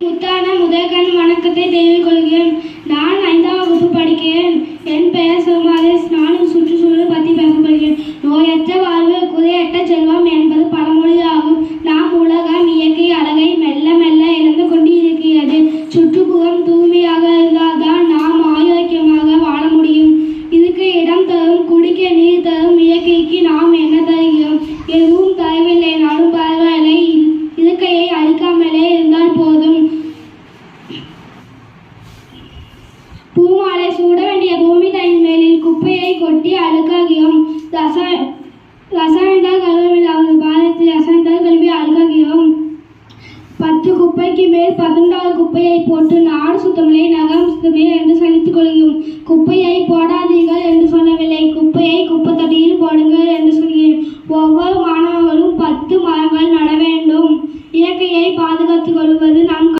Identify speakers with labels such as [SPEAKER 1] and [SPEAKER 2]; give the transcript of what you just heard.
[SPEAKER 1] முத்தான முதற்கண் வணக்கத்தை தெரிவித்துக் கொள்கிறேன். நான் 5ஆம் வகுப்பு படிக்கிறேன். என் பெயர் சோமாதேஷ். நானும் சுற்றுச்சூழல் பற்றி பேசப்படுகிறேன். நோயற்ற வாழ்வு குறையற்ற செல்வம் என்பது பழமொழியாகும். நாம் உலகம் இயற்கை அழகை மெல்ல மெல்ல இழந்து கொண்டு இருக்கிறது. சுற்றுப்புறம் தூய்மையாக இருந்தால்தான் நாம் ஆரோக்கியமாக வாழ முடியும். இருக்க இடம் தரும், குடிக்க நீர் தரும் இயற்கைக்கு நாம் என்ன தருகிறோம்? எதுவும் தரவில்லைனாலும் பரவாயில்லை, இயற்கையை அழிக்காமலே இருந்தால் போதும். பூமாலை சூட வேண்டிய பூமி தாயின் மேலில் குப்பையை கொட்டி அழுக்காகிறோம். ரசாயனத்தால் கழுவில்லாத பாரத்தில் ரசாயனத்தால் கழுவி அழுக்காகிறோம். 10 குப்பைக்கு மேல் 11வது குப்பையை போட்டு நாடு சுத்தமில்லை, நகரம் சுத்தமில்லை என்று சொல்லி